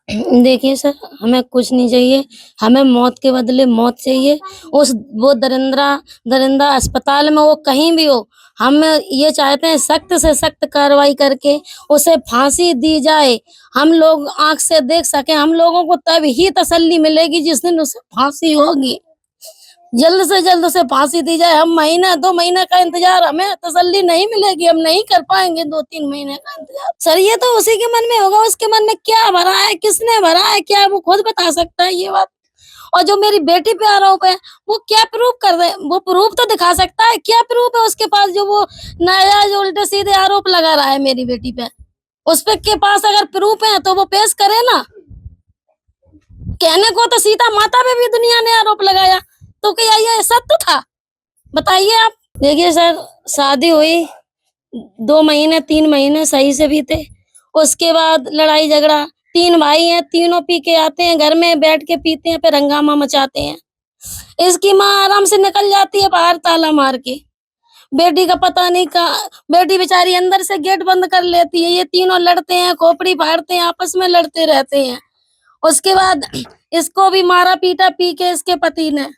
देखिए सर, हमें कुछ नहीं चाहिए, हमें मौत के बदले मौत चाहिए। उस वो दरिंदा अस्पताल में वो कहीं भी हो, हम ये चाहते हैं सख्त से सख्त कार्रवाई करके उसे फांसी दी जाए। हम लोग आँख से देख सकें, हम लोगों को तब ही तसल्ली मिलेगी जिस दिन उसे फांसी होगी। जल्द से जल्द उसे फांसी दी जाए। हम महीना 2 महीने का इंतज़ार, हमें तसल्ली नहीं मिलेगी, हम नहीं कर पाएँगे 2-3 महीने का इंतज़ार। सर ये तो उसी के मन में होगा, उसके मन में क्या भरा है, किसने भरा है, क्या वो खुद बता सकता है ये बात। और जो मेरी बेटी पे आरोप है, वो क्या प्रूव कर रहे हैं? वो प्रूफ तो दिखा सकता है, क्या प्रूफ है उसके पास जो वो नाजायज़ उल्टे-सीधे आरोप लगा रहा है मेरी बेटी पे? उस पे के पास अगर प्रूफ है तो वो पेश करे ना। कहने को तो सीता माता पे भी दुनिया ने आरोप लगाया, तो क्या ये सत्य था? बताइए आप। देखिए सर, शादी हुई 2 महीने 3 महीने सही से बीते, उसके बाद लड़ाई झगड़ा। 3 भाई हैं, तीनों पी के आते हैं, घर में बैठ के पीते हैं, फिर हंगामा मचाते हैं। इसकी माँ आराम से निकल जाती है बाहर ताला मार के। बेटी का पता नहीं कहाँ, बेटी बेचारी अंदर से गेट बंद कर लेती है। ये तीनों लड़ते हैं, खोपड़ी फाड़ते हैं, आपस में लड़ते रहते हैं। उसके बाद इसको भी मारा पीटा पी के इसके पति ने।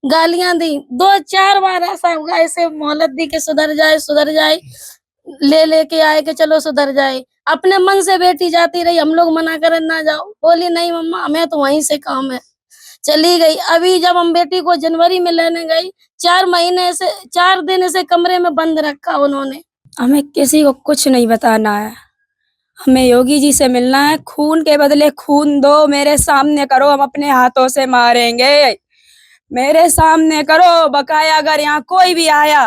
गालियाँ दी, 2-4 बार ऐसा हुआ, इसे मोहलत दी कि सुधर जाए, लेके आए कि चलो सुधर जाए। अपने मन से बेटी जाती रही, हम लोग मना करें ना जाओ, बोली नहीं मम्मा हमें तो वहीं से काम है, चली गई। अभी जब हम बेटी को जनवरी में लेने गई, 4 दिन इसे कमरे में बंद रखा उन्होंने। हमें किसी को कुछ नहीं बताना है, हमें योगी जी से मिलना है। खून के बदले खून दो, मेरे सामने करो, हम अपने हाथों से मारेंगे। मेरे सामने करो, बकाया अगर यहाँ कोई भी आया,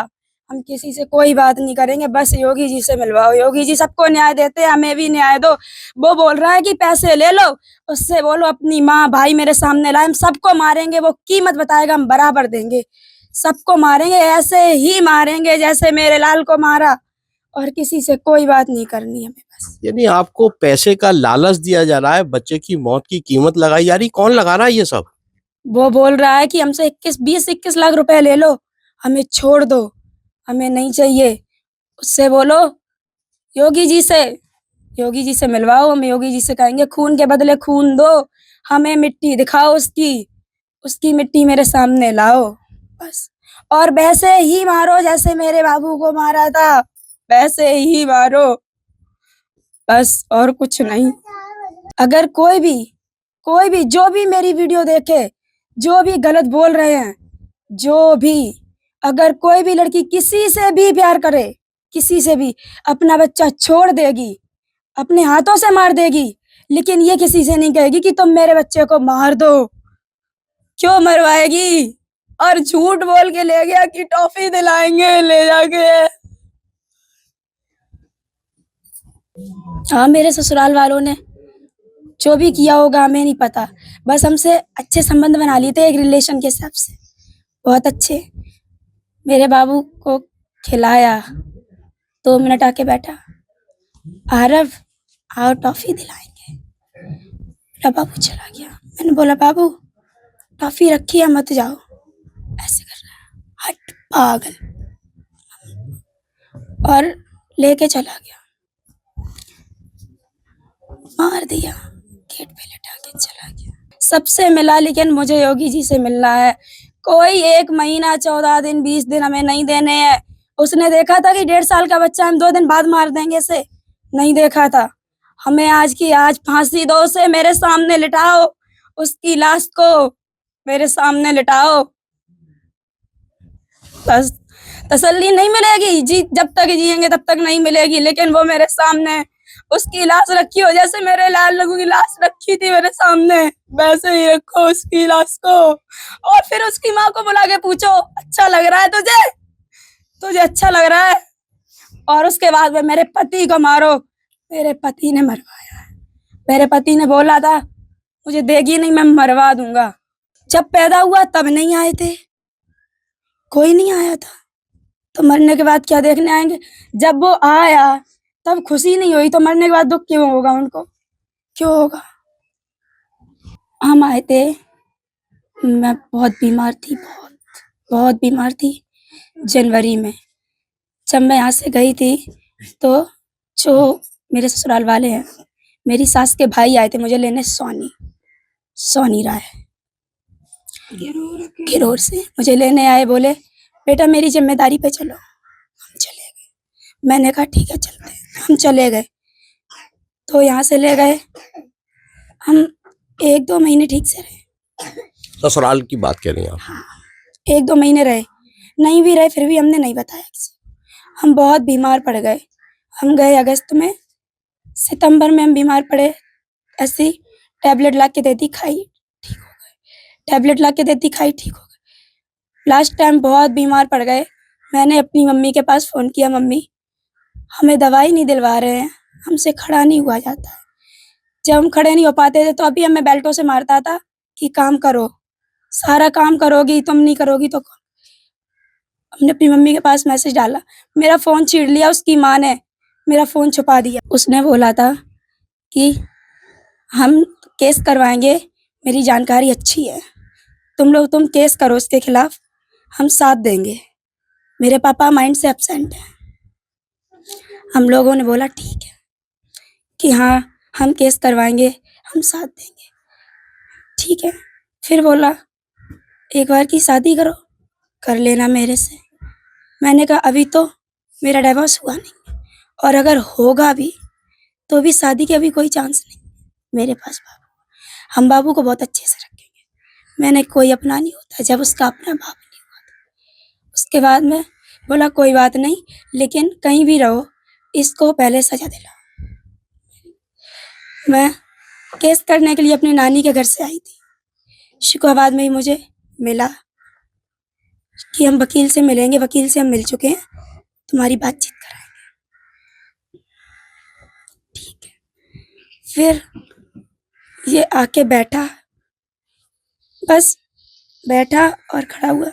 हम किसी से कोई बात नहीं करेंगे, बस योगी जी से मिलवाओ। योगी जी सबको न्याय देते हैं, हमें भी न्याय दो। वो बोल रहा है कि पैसे ले लो, उससे बोलो अपनी माँ भाई मेरे सामने लाए, हम सबको मारेंगे। वो कीमत बताएगा, हम बराबर देंगे। सबको मारेंगे, ऐसे ही मारेंगे जैसे मेरे लाल को मारा, और किसी से कोई बात नहीं करनी हमें बस। यानी आपको पैसे का लालच दिया जा रहा है, बच्चे की मौत की कीमत लगाई जा रही, कौन लगा रहा है ये सब? वो बोल रहा है कि हमसे 20-21 लाख रुपए ले लो, हमें छोड़ दो, हमें नहीं चाहिए। उससे बोलो योगी जी से मिलवाओ, हम योगी जी से कहेंगे खून के बदले खून दो, हमें मिट्टी दिखाओ उसकी मिट्टी मेरे सामने लाओ बस। और वैसे ही मारो जैसे मेरे बाबू को मारा था, वैसे ही मारो बस, और कुछ नहीं। अगर कोई भी जो भी मेरी वीडियो देखे, जो भी गलत बोल रहे हैं, जो भी, अगर कोई भी लड़की किसी से भी प्यार करे, किसी से भी, अपना बच्चा छोड़ देगी, अपने हाथों से मार देगी, लेकिन ये किसी से नहीं कहेगी कि तुम मेरे बच्चे को मार दो। क्यों मरवाएगी? और झूठ बोल के ले गया कि टॉफी दिलाएंगे ले जाके। हाँ, मेरे ससुराल वालों ने जो भी किया होगा हमें नहीं पता, बस हमसे अच्छे संबंध बना लिए थे एक रिलेशन के हिसाब से, बहुत अच्छे। मेरे बाबू को खिलाया, 2 मिनट आके बैठा, आरव आओ टॉफी दिलाएंगे। मेरा बाबू चला गया। मैंने बोला बाबू टॉफी रखी है मत जाओ, ऐसे कर रहा है, हट पागल, और लेके चला गया, मार दिया, गेट पे लटा के चला गया। सबसे मिला, लेकिन मुझे योगी जी से मिलना है। कोई 1 महीना 14 दिन 20 दिन हमें नहीं देने हैं। उसने देखा था कि 1.5 साल का बच्चा हम 2 दिन बाद मार देंगे इसे, नहीं देखा था। हमें आज की आज फांसी दो, उसे मेरे सामने लिटाओ, उसकी लाश को मेरे सामने लिटाओ, बस। तसल्ली नहीं मिलेगी जी, जब तक जिएंगे तब तक नहीं मिलेगी, लेकिन वो मेरे सामने उसकी लाश रखी हो, जैसे मेरे लाल लघु की लाश रखी थी मेरे सामने, वैसे ही रखो उसकी लाश को। और फिर उसकी माँ को बुला के पूछो अच्छा लग रहा है तुझे अच्छा लग रहा है? और उसके बाद में मेरे पति को मारो। मेरे पति ने मरवाया है, मेरे पति ने बोला था मुझे देगी नहीं, मैं मरवा दूंगा। जब पैदा हुआ तब नहीं आए थे, कोई नहीं आया था, तो मरने के बाद क्या देखने आएंगे? जब वो आया तब खुशी नहीं हुई, तो मरने के बाद दुख क्यों होगा उनको? क्यों होगा? हम आए थे, मैं बहुत बीमार थी, बहुत बीमार थी जनवरी में। जब मैं यहाँ से गई थी तो जो मेरे ससुराल वाले हैं, मेरी सास के भाई आए थे मुझे लेने, सोनी राय घिरोर से मुझे लेने आए, बोले बेटा मेरी जिम्मेदारी पे चलो। हम चले गए, मैंने कहा ठीक है चलते हैं। हम चले गए तो यहाँ से ले गए, हम 1-2 महीने ठीक से रहे। ससुराल की बात कर रही हैं आप? हाँ, 1-2 महीने रहे, नहीं भी रहे फिर भी हमने नहीं बताया किसी को। हम बहुत बीमार पड़ गए। हम गए अगस्त में, सितंबर में हम बीमार पड़े, ऐसी टैबलेट ला के देती खाई, ठीक हो गए। टैबलेट ला के देती खाई, ठीक हो गए। लास्ट टाइम बहुत बीमार पड़ गए, मैंने अपनी मम्मी के पास फ़ोन किया, मम्मी हमें दवाई नहीं दिलवा रहे हैं, हमसे खड़ा नहीं हुआ जाता है। जब हम खड़े नहीं हो पाते थे तो अभी हमें बेल्टों से मारता था कि काम करो, सारा काम करोगी, तुम नहीं करोगी तो कौन। हमने अपनी मम्मी के पास मैसेज डाला, मेरा फ़ोन छीन लिया उसकी माँ ने, मेरा फ़ोन छुपा दिया। उसने बोला था कि हम केस करवाएंगे, मेरी जानकारी अच्छी है, तुम केस करो उसके खिलाफ, हम साथ देंगे। मेरे पापा माइंड से एब्सेंट हैं। हम लोगों ने बोला ठीक है कि हाँ हम केस करवाएंगे, हम साथ देंगे, ठीक है। फिर बोला एक बार की शादी करो, कर लेना मेरे से। मैंने कहा अभी तो मेरा डिवोर्स हुआ नहीं, और अगर होगा भी तो भी शादी के अभी कोई चांस नहीं मेरे पास। बाबू, हम बाबू को बहुत अच्छे से रखेंगे। मैंने कोई अपना नहीं होता जब उसका अपना बाप नहीं हुआ। उसके बाद में बोला कोई बात नहीं, लेकिन कहीं भी रहो इसको पहले सजा दिला। मैं केस करने के लिए अपनी नानी के घर से आई थी, शिकोहाबाद में ही मुझे मिला कि हम वकील से मिलेंगे, वकील से हम मिल चुके हैं, तुम्हारी बातचीत कराएंगे, ठीक है। फिर ये आके बैठा, बस बैठा और खड़ा हुआ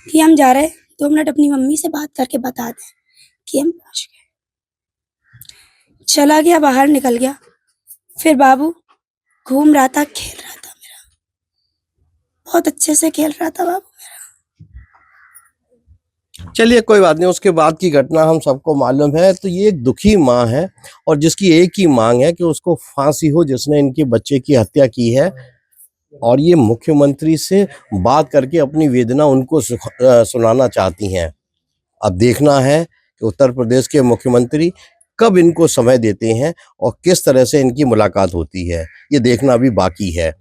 कि हम जा रहे हैं, 2 मिनट अपनी मम्मी से बात करके बता दें कि हम पहुंच गए। चला गया, बाहर निकल गया। फिर बाबू घूम रहा था, खेल रहा था मेरा, बहुत अच्छे से खेल रहा था बाबू मेरा। चलिए कोई बात नहीं, उसके बाद की घटना हम सबको मालूम है। तो ये एक दुखी माँ है और जिसकी एक ही मांग है कि उसको फांसी हो, जिसने इनके बच्चे की हत्या की है, और ये मुख्यमंत्री से बात करके अपनी वेदना उनको सुनाना चाहती हैं। अब देखना है कि उत्तर प्रदेश के मुख्यमंत्री कब इनको समय देते हैं और किस तरह से इनकी मुलाकात होती है, ये देखना भी बाकी है।